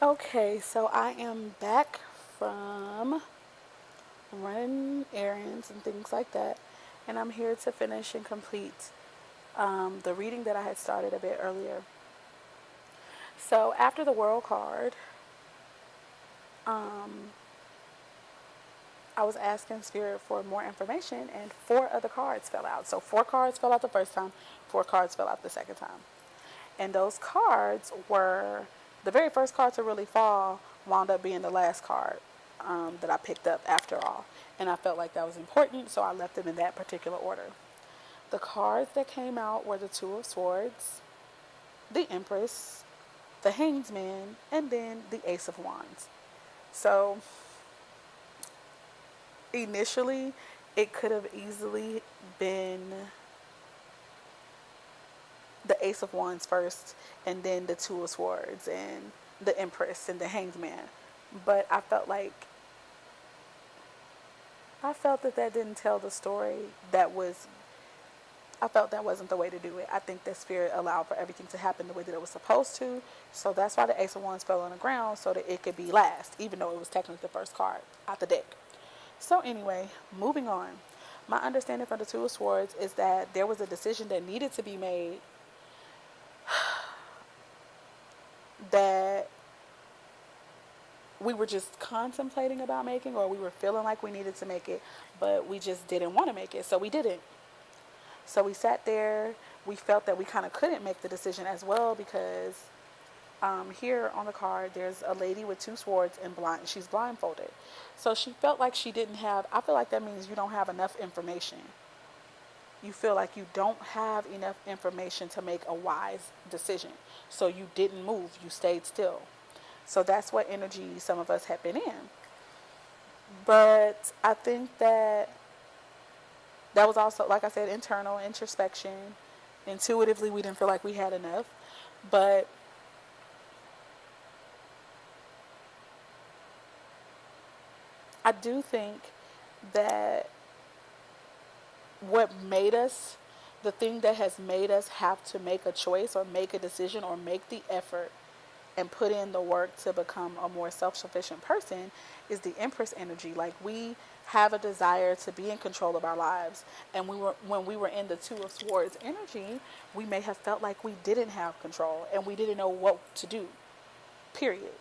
Okay, so I am back from running errands and things like that, and I'm here to finish and complete the reading that I had started a bit earlier. So after the World card, um, I was asking Spirit for more information, and four other cards fell out. So four cards fell out the first time, four cards fell out the second time. And those cards were the very first card to really fall wound up being the last card that I picked up after all. And I felt like that was important, so I left them in that particular order. The cards that came out were the Two of Swords, the Empress, the Hanged Man, and then the Ace of Wands. So initially, it could have easily been the Ace of Wands first, and then the Two of Swords, and the Empress, and the Hanged Man. But I felt that that didn't tell the story that was. I felt that wasn't the way to do it. I think that Spirit allowed for everything to happen the way that it was supposed to. So that's why the Ace of Wands fell on the ground so that it could be last, even though it was technically the first card out the deck. So anyway, moving on. My understanding from the Two of Swords is that there was a decision that needed to be made that we were just contemplating about making, or we were feeling like we needed to make it, but we just didn't want to make it, so we didn't. So we sat there. We felt that we kind of couldn't make the decision as well because here on the card there's a lady with two swords and blind. She's blindfolded, so she felt like she didn't have. I feel like that means you don't have enough information. You feel like you don't have enough information to make a wise decision, so you didn't move. You stayed still. So that's what energy some of us have been in. But I think that that was also, like I said, internal introspection. Intuitively, we didn't feel like we had enough. But I do think that what made us, the thing that has made us have to make a choice or make a decision or make the effort and put in the work to become a more self-sufficient person is the Empress energy. Like, we have a desire to be in control of our lives, and when we were in the Two of Swords energy, we may have felt like we didn't have control and we didn't know what to do, period.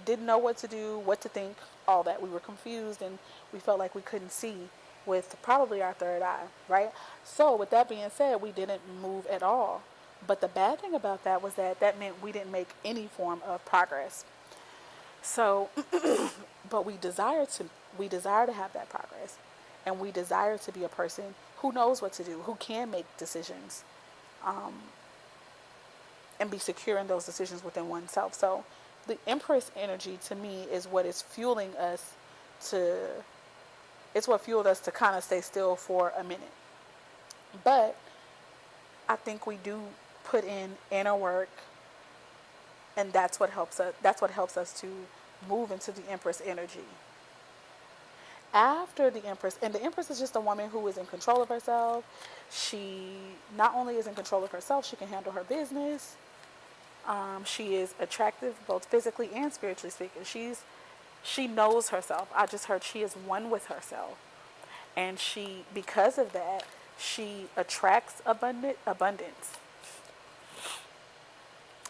Didn't know what to do, what to think, all that. We were confused, and we felt like we couldn't see with probably our third eye, right? So with that being said, we didn't move at all. But the bad thing about that was that that meant we didn't make any form of progress. So, but we desire to have that progress, and we desire to be a person who knows what to do, who can make decisions, um, and be secure in those decisions within oneself. So, the Empress energy to me is what is fueling us to. It's what fueled us to kind of stay still for a minute. But I think we do put in inner work, and that's what helps us. That's what helps us to move into the Empress energy. After the Empress, and the Empress is just a woman who is in control of herself. She not only is in control of herself, she can handle her business. She is attractive both physically and spiritually speaking. She knows herself. I just heard she is one with herself, and because of that, she attracts abundance.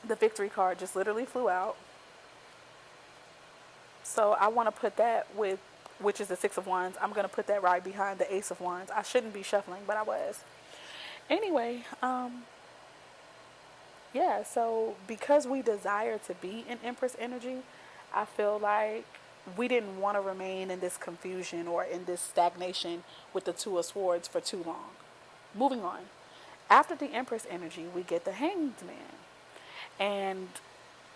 The Victory card just literally flew out. So I want to put that with, which is the Six of Wands. I'm going to put that right behind the Ace of Wands. I shouldn't be shuffling, but I was. Anyway, yeah, so because we desire to be in Empress energy, I feel like we didn't want to remain in this confusion or in this stagnation with the Two of Swords for too long. Moving on. After the Empress energy, we get the Hanged Man. And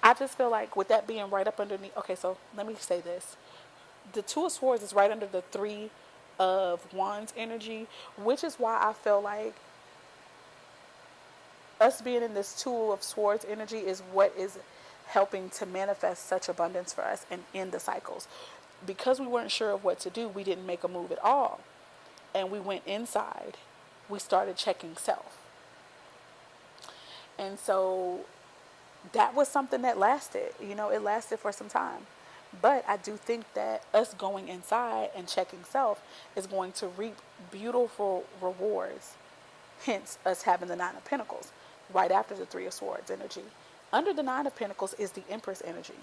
I just feel like with that being right up underneath. Okay, so let me say this. The Two of Swords is right under the Three of Wands energy, which is why I feel like us being in this Two of Swords energy is what is helping to manifest such abundance for us and end the cycles. Because we weren't sure of what to do, we didn't make a move at all. And we went inside. We started checking self. And so that was something that lasted. It lasted for some time. But I do think that us going inside and checking self is going to reap beautiful rewards. Hence, us having the Nine of Pentacles right after the Three of Swords energy. Under the Nine of Pentacles is the Empress energy.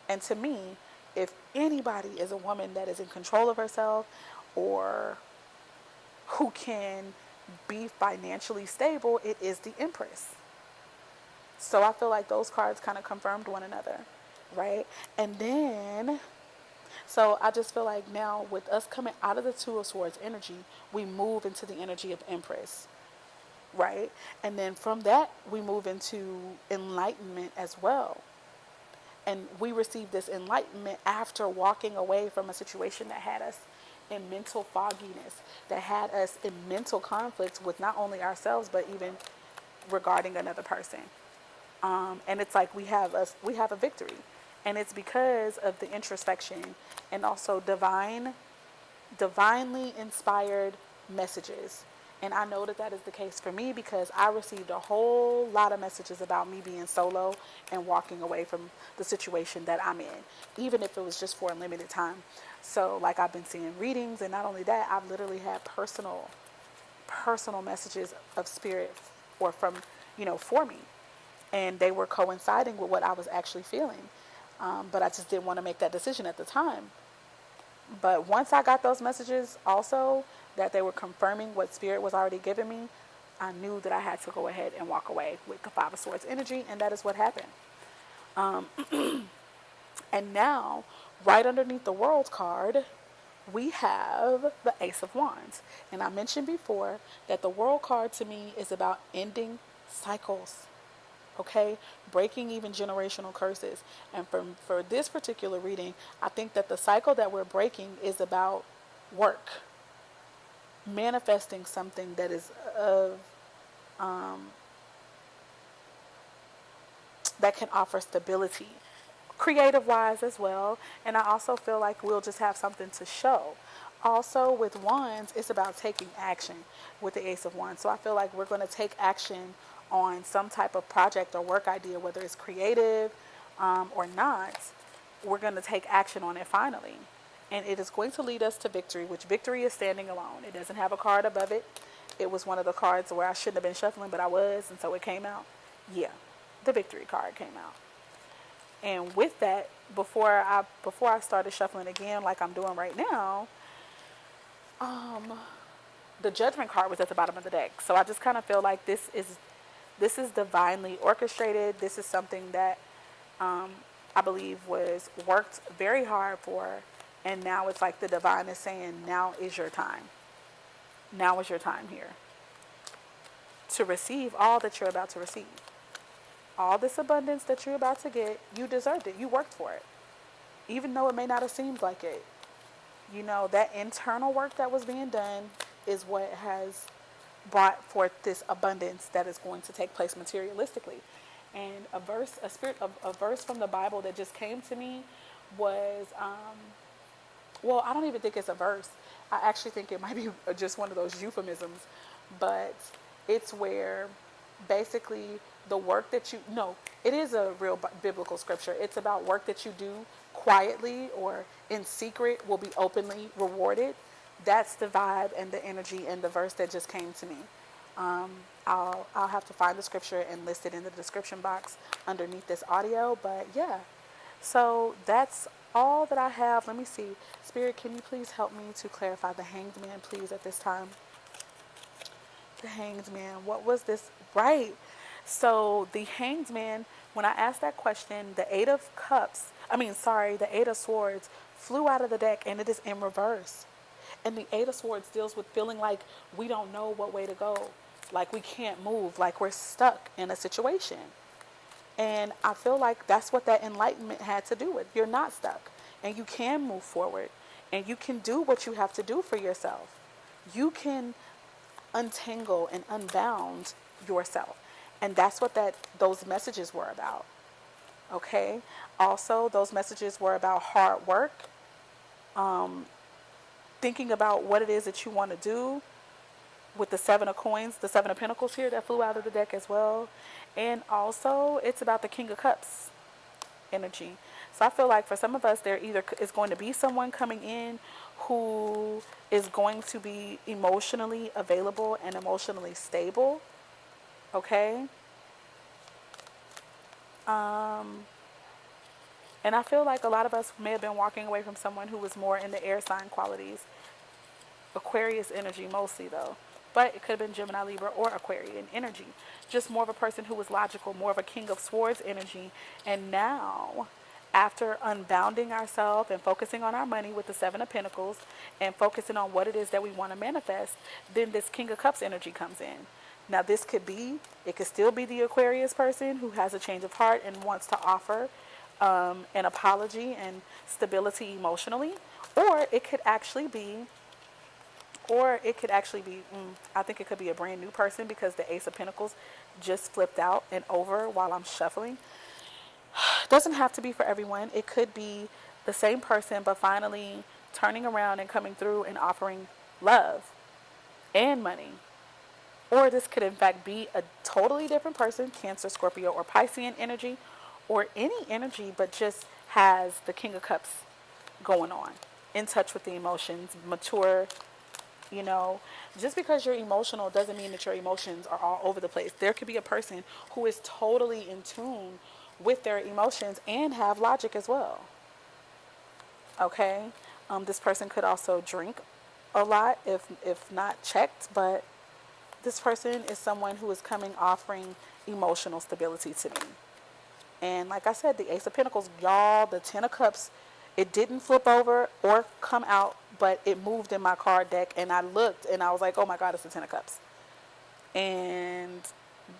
And to me, if anybody is a woman that is in control of herself or who can be financially stable, it is the Empress. So I feel like those cards kind of confirmed one another, right? And then, so I just feel like now with us coming out of the Two of Swords energy, we move into the energy of Empress, right? And then from that, we move into enlightenment as well. And we receive this enlightenment after walking away from a situation that had us in mental fogginess, that had us in mental conflicts with not only ourselves, but even regarding another person. And it's like we have a victory, and it's because of the introspection and also divinely inspired messages. And I know that that is the case for me because I received a whole lot of messages about me being solo and walking away from the situation that I'm in, even if it was just for a limited time. So like I've been seeing readings, and not only that, I've literally had personal messages of spirit or from, for me. And they were coinciding with what I was actually feeling. But I just didn't want to make that decision at the time. But once I got those messages also that they were confirming what spirit was already giving me, I knew that I had to go ahead and walk away with the Five of Swords energy, and that is what happened. And now, right underneath the World card, we have the Ace of Wands. And I mentioned before that the World card to me is about ending cycles. Okay, breaking even generational curses. And for this particular reading, I think that the cycle that we're breaking is about work, manifesting something that is of that can offer stability, creative wise as well. And I also feel like we'll just have something to show. Also, with wands, it's about taking action with the Ace of Wands. So I feel like we're going to take action on some type of project or work idea, whether it's creative or not. We're going to take action on it finally. And it is going to lead us to victory, which victory is standing alone. It doesn't have a card above it. It was one of the cards where I shouldn't have been shuffling, but I was, and so it came out. Yeah, the victory card came out. And with that, before I started shuffling again, like I'm doing right now, the Judgment card was at the bottom of the deck. So I just kind of feel like this is divinely orchestrated. This is something that I believe was worked very hard for, and now it's like the divine is saying, now is your time. Now is your time here to receive all that you're about to receive. All this abundance that you're about to get, you deserved it. You worked for it. Even though it may not have seemed like it. That internal work that was being done is what has brought forth this abundance that is going to take place materialistically. And a verse from the Bible that just came to me was, well, I don't even think it's a verse. I actually think it might be just one of those euphemisms, but it's where basically the work that it is a real biblical scripture. It's about work that you do quietly or in secret will be openly rewarded. That's the vibe and the energy and the verse that just came to me. I'll have to find the scripture and list it in the description box underneath this audio. But yeah, so that's all that I have. Let me see. Spirit, can you please help me to clarify the Hanged Man, please, at this time? The Hanged Man. What was this? Right. So the Hanged Man, when I asked that question, the Eight of Swords flew out of the deck, and it is in reverse. And the Eight of Swords deals with feeling like we don't know what way to go, like we can't move, like we're stuck in a situation. And I feel like that's what that enlightenment had to do with. You're not stuck, and you can move forward, and you can do what you have to do for yourself. You can untangle and unbound yourself. And that's what those messages were about. Okay? Also, those messages were about hard work, thinking about what it is that you want to do, with the Seven of Coins, the Seven of Pentacles here that flew out of the deck as well. And also, it's about the King of Cups energy. So I feel like for some of us, there either is going to be someone coming in who is going to be emotionally available and emotionally stable. Okay. And I feel like a lot of us may have been walking away from someone who was more in the air sign qualities. Aquarius energy mostly though. But it could have been Gemini, Libra, or Aquarian energy. Just more of a person who was logical, more of a King of Swords energy. And now, after unbounding ourselves and focusing on our money with the Seven of Pentacles and focusing on what it is that we want to manifest, then this King of Cups energy comes in. Now this could be, it could still be the Aquarius person who has a change of heart and wants to offer an apology and stability emotionally. Or it could actually be I think it could be a brand new person because the Ace of Pentacles just flipped out and over while I'm shuffling. It doesn't have to be for everyone. It could be the same person, but finally turning around and coming through and offering love and money. Or this could in fact be a totally different person, Cancer, Scorpio, or Piscean energy, or any energy, but just has the King of Cups going on, in touch with the emotions, mature. You know, just because you're emotional doesn't mean that your emotions are all over the place. There could be a person who is totally in tune with their emotions and have logic as well. Okay, this person could also drink a lot if not checked, but this person is someone who is coming offering emotional stability to me. And like I said, the Ace of Pentacles, y'all, the Ten of Cups, it didn't flip over or come out, but it moved in my card deck. And I looked and I was like, oh my God, it's the Ten of Cups. And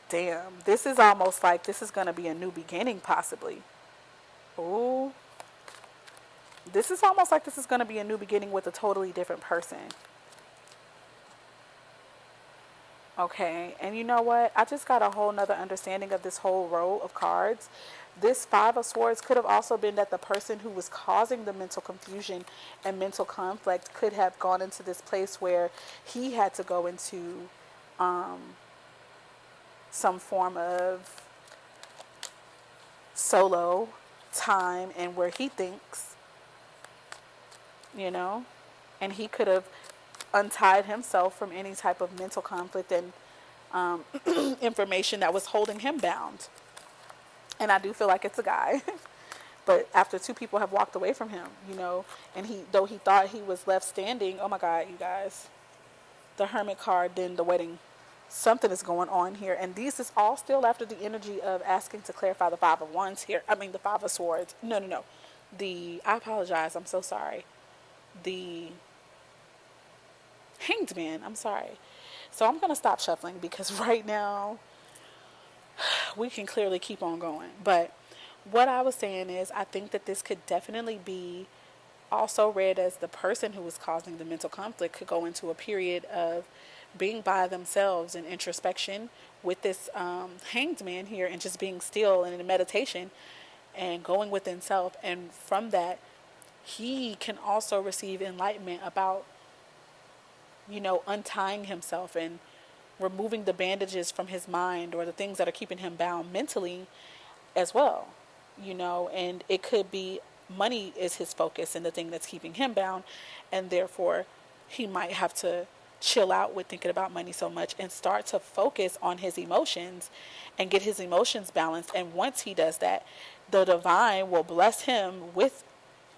damn, this is almost like this is going to be a new beginning, possibly. Ooh. This is almost like this is going to be a new beginning with a totally different person. Okay, and you know what? I just got a whole nother understanding of this whole row of cards. This Five of Swords could have also been that the person who was causing the mental confusion and mental conflict could have gone into this place where he had to go into some form of solo time and where he thinks, you know, and he could have untied himself from any type of mental conflict and information that was holding him bound. And I do feel like it's a guy. But after two people have walked away from him, you know, and though he thought he was left standing, oh my God, you guys, the Hermit card, then the wedding, something is going on here. And this is all still after the energy of asking to clarify the Five of Wands here. I mean, the Five of Swords. No. I apologize. I'm so sorry. The Hanged Man. I'm sorry. So I'm going to stop shuffling because right now we can clearly keep on going. But what I was saying is I think that this could definitely be also read as the person who was causing the mental conflict could go into a period of being by themselves and introspection with this hanged man here and just being still and in meditation and going within self. And from that, he can also receive enlightenment about, you know, untying himself and removing the bandages from his mind or the things that are keeping him bound mentally as well, you know. And it could be money is his focus and the thing that's keeping him bound, and therefore he might have to chill out with thinking about money so much and start to focus on his emotions and get his emotions balanced. And once he does that, the divine will bless him with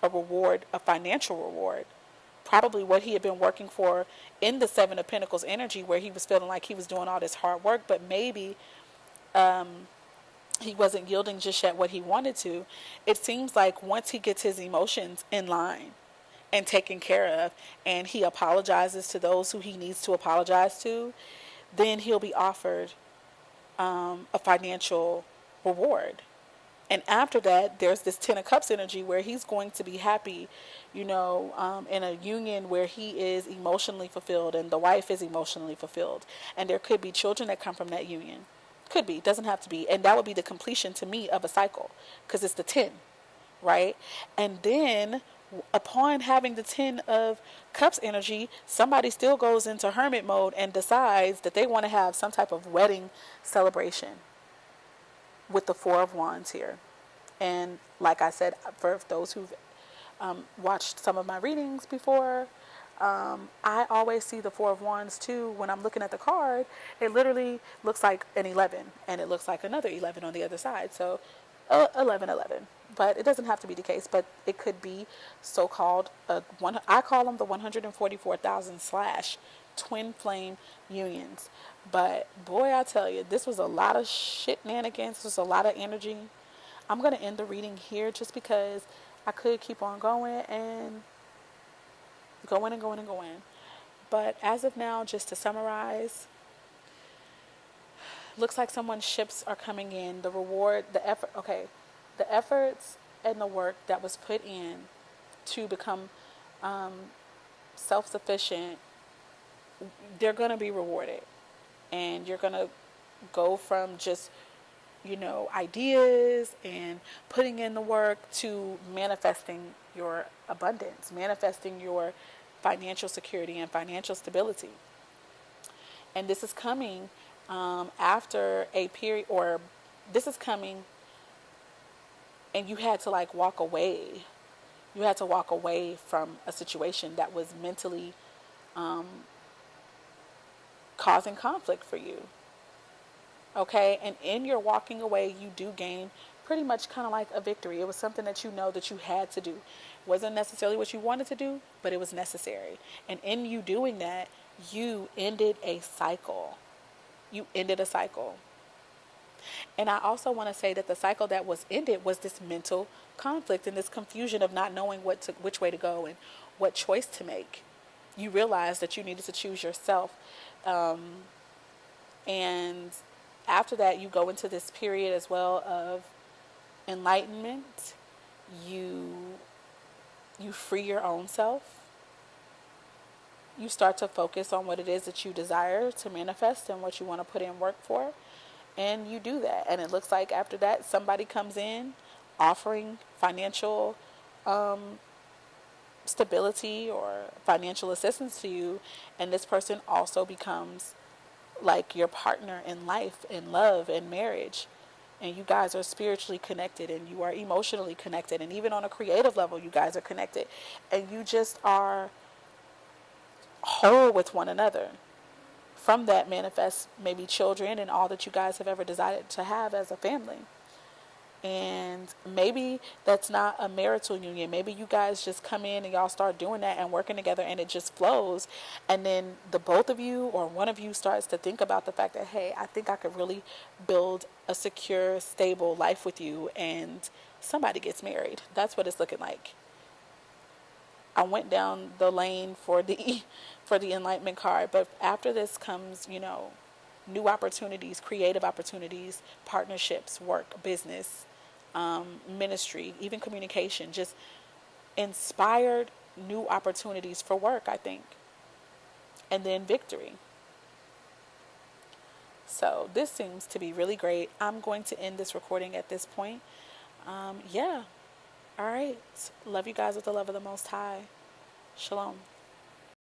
a reward, a financial reward, probably what he had been working for in the Seven of Pentacles energy, where he was feeling like he was doing all this hard work, but maybe he wasn't yielding just yet what he wanted to. It seems like once he gets his emotions in line and taken care of, and he apologizes to those who he needs to apologize to, then he'll be offered a financial reward. And after that, there's this Ten of Cups energy where he's going to be happy, you know, in a union where he is emotionally fulfilled and the wife is emotionally fulfilled. And there could be children that come from that union. Could be, doesn't have to be. And that would be the completion to me of a cycle because it's the 10, right? And then Upon having the 10 of cups energy, somebody still goes into hermit mode and decides that they want to have some type of wedding celebration with the four of wands here. And like I said, for those who've watched some of my readings before, I always see the four of wands too. When I'm looking at the card, it literally looks like an 11 and it looks like another 11 on the other side. So 11 11, but it doesn't have to be the case, but it could be so-called one. I call them the 144,000 slash twin flame unions. But boy, I tell you, this was a lot of shenanigans. This was a lot of energy. I'm going to end the reading here just because I could keep on going and going and going and going. But as of now, just to summarize, looks like someone's ships are coming in. The reward, the effort, okay, the efforts and the work that was put in to become self-sufficient, they're going to be rewarded. And you're going to go from just, ideas and putting in the work to manifesting your abundance, manifesting your financial security and financial stability. And this is coming after a period, or this is coming and you had to like walk away. You had to walk away from a situation that was mentally causing conflict for you. Okay, and in your walking away, you do gain pretty much kind of like a victory. It was something that you know that you had to do. It wasn't necessarily what you wanted to do, but it was necessary. And in you doing that, you ended a cycle. You ended a cycle. And I also want to say that the cycle that was ended was this mental conflict and this confusion of not knowing which way to go and what choice to make. You realized that you needed to choose yourself. And after that, you go into this period as well of enlightenment. You free your own self. You start to focus on what it is that you desire to manifest and what you want to put in work for. And you do that. And it looks like after that, somebody comes in offering financial stability or financial assistance to you. And this person also becomes like your partner in life, in love, in marriage. And you guys are spiritually connected and you are emotionally connected. And even on a creative level, you guys are connected. And you just are whole with one another. From that manifests maybe children and all that you guys have ever desired to have as a family. And maybe that's not a marital union. Maybe you guys just come in and y'all start doing that and working together and it just flows. And then the both of you or one of you starts to think about the fact that, hey, I think I could really build a secure, stable life with you, and somebody gets married. That's what it's looking like. I went down the lane for the enlightenment card, but after this comes, new opportunities, creative opportunities, partnerships, work, business, ministry, even communication, just inspired new opportunities for work, I think. And then victory. So this seems to be really great. I'm going to end this recording at this point. Yeah. All right. Love you guys with the love of the Most High. Shalom.